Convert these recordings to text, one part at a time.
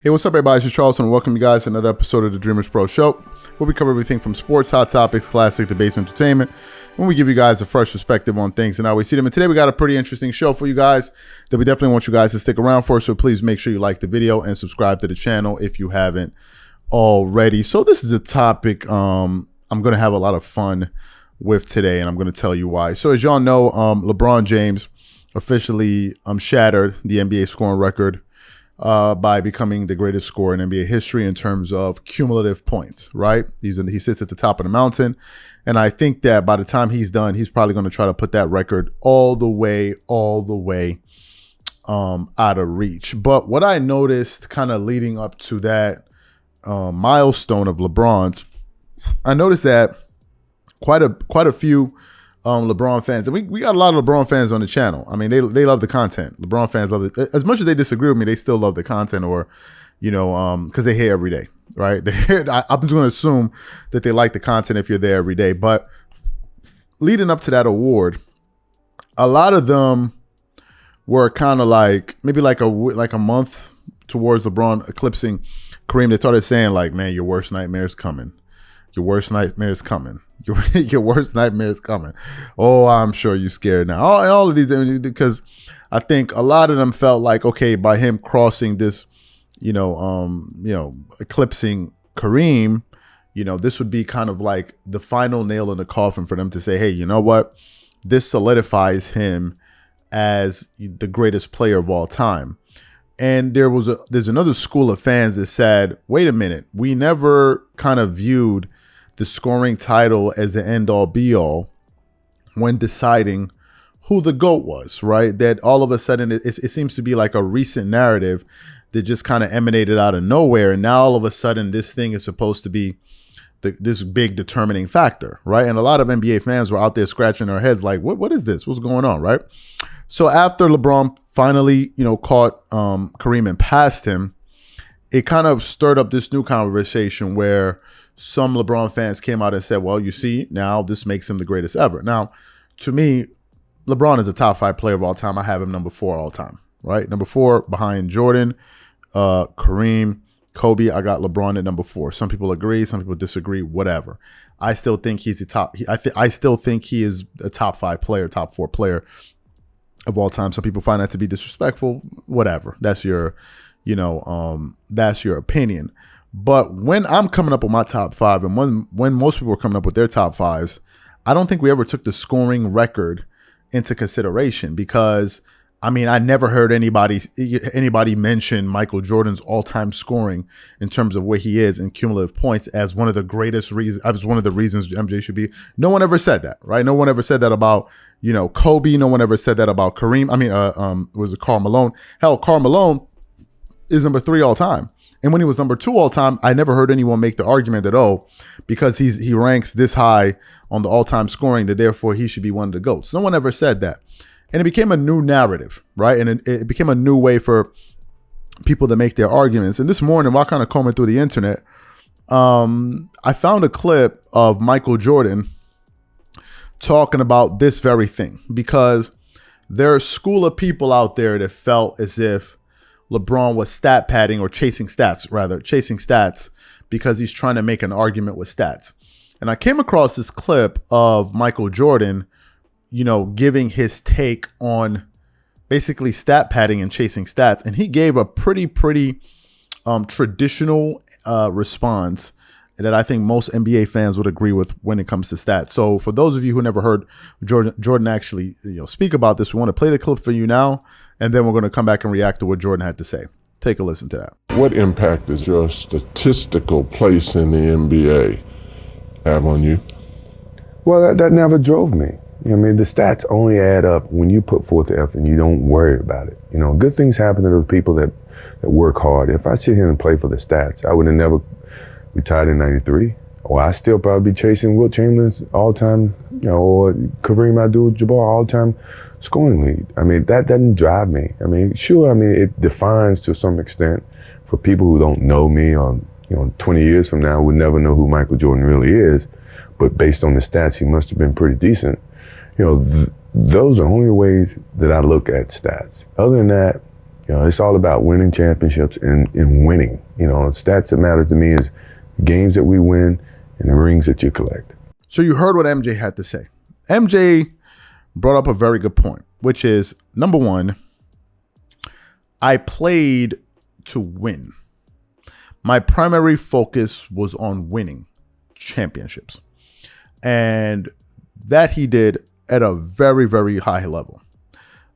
Hey, what's up, everybody? This is Charleston, and welcome you guys to another episode of the Dreamerspro Show, where we cover everything from sports, hot topics, classic debates, and entertainment, when we give you guys a fresh perspective on things and how we see them. And today we got a pretty interesting show for you guys that we definitely want you guys to stick around for, so please make sure you like the video and subscribe to the channel if you haven't already. So this is a topic I'm going to have a lot of fun with today, and I'm going to tell you why. So as y'all know, LeBron James officially shattered the NBA scoring record by becoming the greatest scorer in NBA history in terms of cumulative points, right? He sits at the top of the mountain. And I think that by the time he's done, he's probably going to try to put that record all the way out of reach. But what I noticed kind of leading up to that milestone of LeBron's, I noticed that quite a few LeBron fans, and we got a lot of LeBron fans on the channel. I mean, they love the content. LeBron fans love it. As much as they disagree with me, they still love the content, or, you know, because they're here every day, right? I'm just going to assume that they like the content if you're there every day. But leading up to that award, a lot of them were kind of like maybe like a month towards LeBron eclipsing Kareem. They started saying like, "Man, your worst nightmare's coming. Your worst nightmare's coming. Your worst nightmare is coming. Oh, I'm sure you're scared now." All of these, because I think a lot of them felt like, okay, by him crossing this, eclipsing Kareem, this would be kind of like the final nail in the coffin for them to say, hey, you know what? This solidifies him as the greatest player of all time. And there's another school of fans that said, wait a minute, we never kind of viewed the scoring title as the end-all be-all when deciding who the GOAT was, right? That all of a sudden it seems to be like a recent narrative that just kind of emanated out of nowhere, and now all of a sudden this thing is supposed to be this big determining factor, right? And a lot of NBA fans were out there scratching their heads like, what is this? What's going on, right? So after LeBron finally, caught Kareem and passed him, it kind of stirred up this new conversation where some LeBron fans came out and said, well, you see, now this makes him the greatest ever. Now, to me, LeBron is a top 5 player of all time. I have him number 4 all time, right? Number 4 behind Jordan, Kareem, Kobe. I got LeBron at number 4. Some people agree, some people disagree, whatever. I still think he's I still think he is a top 5 player, top 4 player of all time. Some people find that to be disrespectful, whatever. That's your, that's your opinion. But when I'm coming up with my top 5, and when most people are coming up with their top 5s, I don't think we ever took the scoring record into consideration, because, I mean, I never heard anybody mention Michael Jordan's all-time scoring in terms of where he is in cumulative points as one of the greatest reasons, as one of the reasons MJ should be. No one ever said that, right? No one ever said that about, Kobe. No one ever said that about Kareem. I mean, was it Karl Malone? Hell, Karl Malone is number 3 all time. And when he was number 2 all time, I never heard anyone make the argument that, oh, because he ranks this high on the all-time scoring, that therefore he should be one of the GOATs. No one ever said that. And it became a new narrative, right? And it became a new way for people to make their arguments. And this morning, while kind of combing through the internet, I found a clip of Michael Jordan talking about this very thing, because there are a school of people out there that felt as if LeBron was stat padding, or chasing stats, because he's trying to make an argument with stats. And I came across this clip of Michael Jordan, giving his take on basically stat padding and chasing stats. And he gave a pretty traditional response that I think most NBA fans would agree with when it comes to stats. So for those of you who never heard Jordan actually speak about this, we want to play the clip for you now, and then we're going to come back and react to what Jordan had to say. Take a listen to that. What impact does your statistical place in the NBA have on you? Well, that never drove me. The stats only add up when you put forth the effort and you don't worry about it. Good things happen to those people that work hard. If I sit here and play for the stats, I would have never retired in '93. Or I still probably be chasing Wilt Chamberlain's all-time, or Kareem Abdul-Jabbar all-time scoring lead. That doesn't drive me. Sure, it defines to some extent for people who don't know me, or 20 years from now would never know who Michael Jordan really is. But based on the stats, he must have been pretty decent. Those are only ways that I look at stats. Other than that, You know, it's all about winning championships and winning. You know, stats that matter to me is games that we win and the rings that you collect. So you heard what MJ had to say. MJ brought up a very good point, which is, number one, I played to win. My primary focus was on winning championships. And that he did at a very, very high level.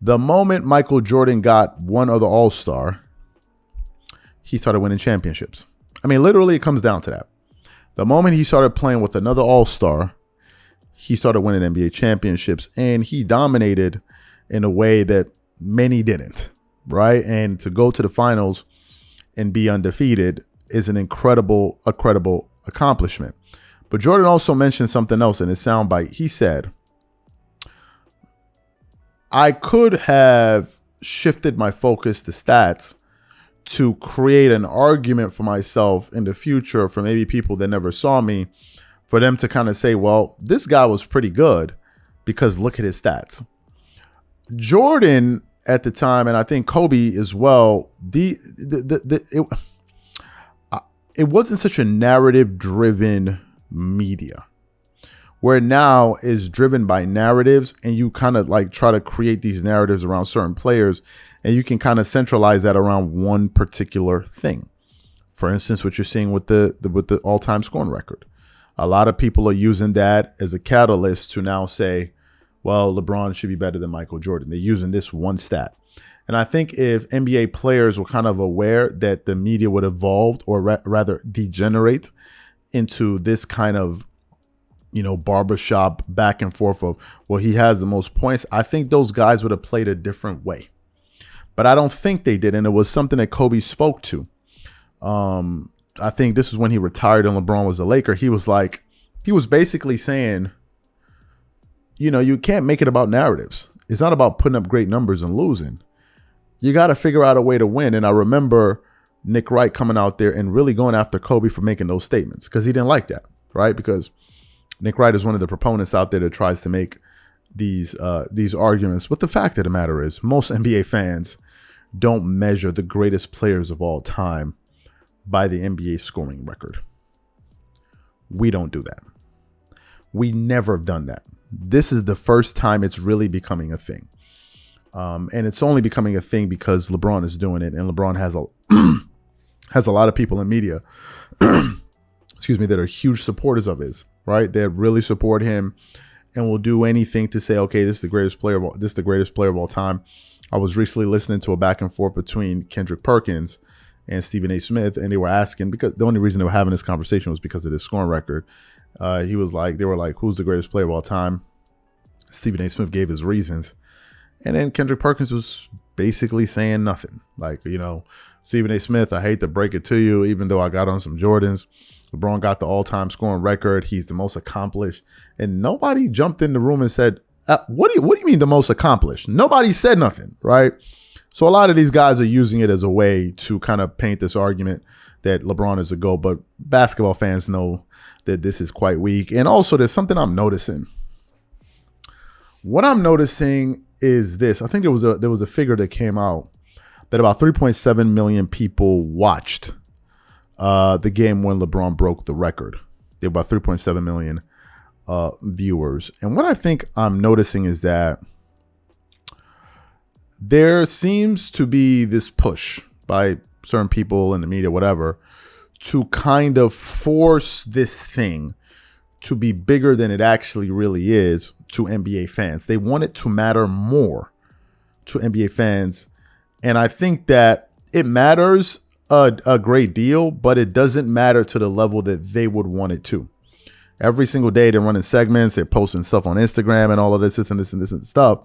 The moment Michael Jordan got one other All-Star, he started winning championships. I mean, literally, it comes down to that. The moment he started playing with another All-Star, he started winning NBA championships, and he dominated in a way that many didn't, right? And to go to the finals and be undefeated is an incredible accomplishment. But Jordan also mentioned something else in his soundbite. He said, I could have shifted my focus to stats to create an argument for myself in the future for maybe people that never saw me, for them to kind of say, well, this guy was pretty good because look at his stats. Jordan at the time, and I think Kobe as well, it wasn't such a narrative-driven media, where now is driven by narratives, and you kind of like try to create these narratives around certain players, and you can kind of centralize that around one particular thing. For instance, what you're seeing with the all-time scoring record. A lot of people are using that as a catalyst to now say, well, LeBron should be better than Michael Jordan. They're using this one stat. And I think if NBA players were kind of aware that the media would evolve, or rather degenerate into this kind of, you know, barbershop back and forth of, well, he has the most points, I think those guys would have played a different way. But I don't think they did. And it was something that Kobe spoke to. I think this is when he retired and LeBron was a Laker. He was basically saying, you know, you can't make it about narratives. It's not about putting up great numbers and losing. You got to figure out a way to win. And I remember Nick Wright coming out there and really going after Kobe for making those statements, because he didn't like that, right? Because Nick Wright is one of the proponents out there that tries to make these arguments. But the fact of the matter is, most NBA fans don't measure the greatest players of all time by the NBA scoring record. We don't do that. We never have done that. This is the first time it's really becoming a thing. And it's only becoming a thing because LeBron is doing it, and LeBron has a lot of people in media, excuse me, that are huge supporters of his, right? That really support him and will do anything to say, okay, this is the greatest player of all time. I was recently listening to a back and forth between Kendrick Perkins and Stephen A. Smith, and they were asking, because the only reason they were having this conversation was because of his scoring record. They were like, who's the greatest player of all time? Stephen A. Smith gave his reasons. And then Kendrick Perkins was basically saying nothing. Like, you know, Stephen A. Smith, I hate to break it to you, even though I got on some Jordans, LeBron got the all-time scoring record. He's the most accomplished. And nobody jumped in the room and said, what do you mean the most accomplished? Nobody said nothing, right? So a lot of these guys are using it as a way to kind of paint this argument that LeBron is a GOAT, but basketball fans know that this is quite weak. And also there's something I'm noticing. What I'm noticing is this. I think there was a figure that came out that about 3.7 million people watched the game when LeBron broke the record. There were about 3.7 million viewers. And what I think I'm noticing is that there seems to be this push by certain people in the media, whatever, to kind of force this thing to be bigger than it actually really is to NBA fans. They want it to matter more to NBA fans. And I think that it matters a great deal, but it doesn't matter to the level that they would want it to. Every single day they're running segments, they're posting stuff on Instagram and all of this and stuff.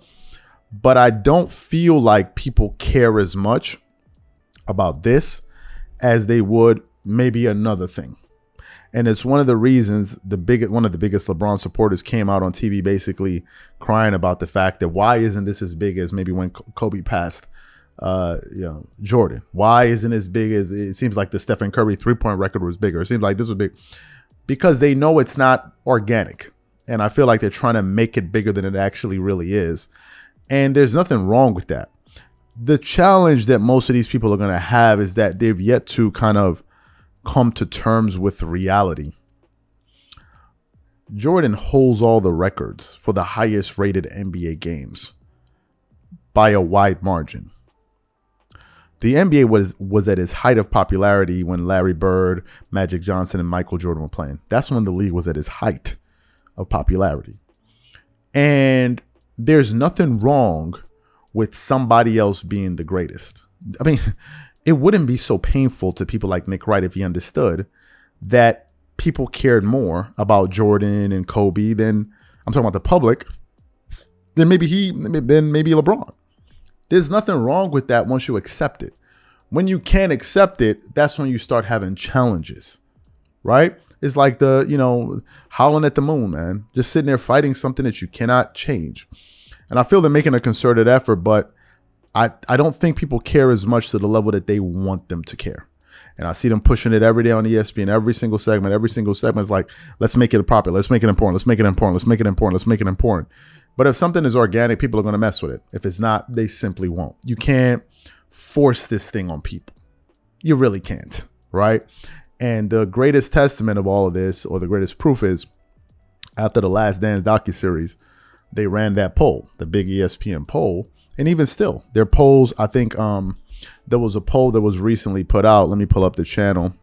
But I don't feel like people care as much about this as they would maybe another thing. And it's one of the reasons one of the biggest LeBron supporters came out on TV basically crying about the fact that why isn't this as big as maybe when Kobe passed Jordan? Why isn't it as big as it seems like the Stephen Curry 3-point record was bigger? It seems like this was big because they know it's not organic. And I feel like they're trying to make it bigger than it actually really is. And there's nothing wrong with that. The challenge that most of these people are going to have is that they've yet to kind of come to terms with reality. Jordan holds all the records for the highest rated NBA games by a wide margin. The NBA was at its height of popularity when Larry Bird, Magic Johnson, and Michael Jordan were playing. That's when the league was at its height of popularity. And there's nothing wrong with somebody else being the greatest. I mean, it wouldn't be so painful to people like Nick Wright if he understood that people cared more about Jordan and Kobe than, I'm talking about the public, than maybe LeBron. There's nothing wrong with that once you accept it. When you can't accept it, that's when you start having challenges, right? It's like howling at the moon, man. Just sitting there fighting something that you cannot change. And I feel they're making a concerted effort, but I don't think people care as much to the level that they want them to care. And I see them pushing it every day on ESPN, every single segment. Every single segment is like, let's make it popular. Let's make it important. Let's make it important. Let's make it important. Let's make it important. But if something is organic, people are going to mess with it. If it's not, they simply won't. You can't force this thing on people. You really can't, right? And the greatest testament of all of this, or the greatest proof, is after the Last Dance docuseries, they ran that poll, the big ESPN poll. And even still, their polls, I think there was a poll that was recently put out. Let me pull up the channel.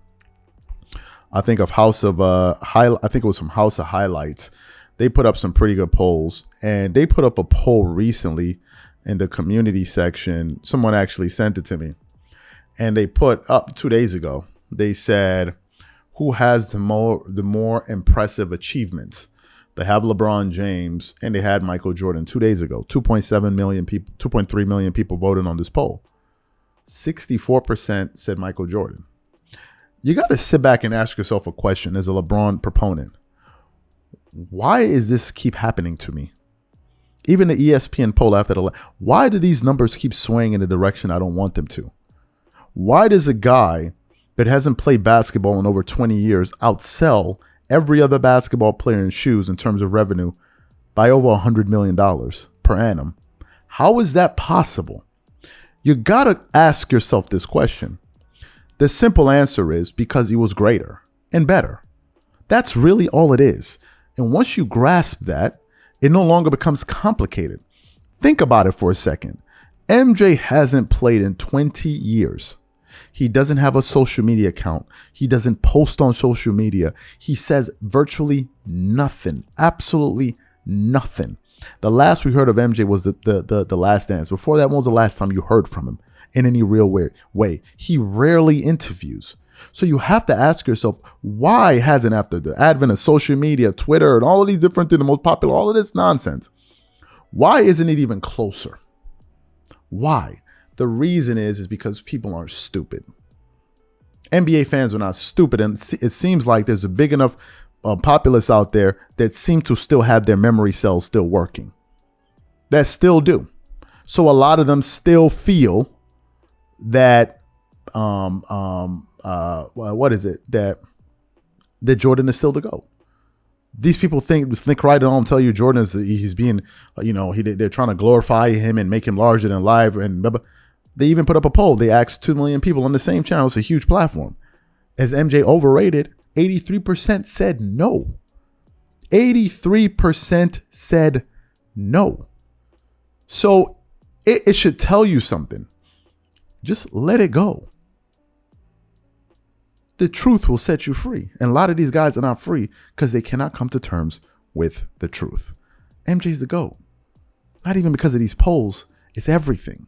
I think it was from House of Highlights. They put up some pretty good polls, and they put up a poll recently in the community section. Someone actually sent it to me, and they put up 2 days ago. They said, who has the more impressive achievements? They have LeBron James, and they had Michael Jordan 2 days ago. 2.7 million people, 2.3 million people voted on this poll. 64% said Michael Jordan. You got to sit back and ask yourself a question as a LeBron proponent. Why is this keep happening to me? Even the ESPN poll after why do these numbers keep swaying in the direction I don't want them to? Why does a guy that hasn't played basketball in over 20 years outsell every other basketball player in shoes in terms of revenue by over $100 million per annum? How is that possible? You got to ask yourself this question. The simple answer is because he was greater and better. That's really all it is. And once you grasp that, it no longer becomes complicated. Think about it for a second. MJ hasn't played in 20 years. He doesn't have a social media account. He doesn't post on social media. He says virtually nothing, absolutely nothing. The last we heard of MJ was the Last Dance. Before that, when was the last time you heard from him in any real way? He rarely interviews. So you have to ask yourself, why hasn't, after the advent of social media, Twitter, and all of these different things, the most popular, all of this nonsense, why isn't it even closer? Why? The reason is because people aren't stupid. NBA fans are not stupid, and it seems like there's a big enough populace out there that seem to still have their memory cells still working. That still do. So a lot of them still feel that that Jordan is still the GOAT. These people think, Nick Wright don't tell you Jordan he's being, they're trying to glorify him and make him larger than life. And they even put up a poll. They asked 2 million people on the same channel. It's a huge platform. Is MJ overrated? 83% said no. 83% said no. So it should tell you something. Just let it go. The truth will set you free. And a lot of these guys are not free because they cannot come to terms with the truth. MJ's the GOAT. Not even because of these polls. It's everything.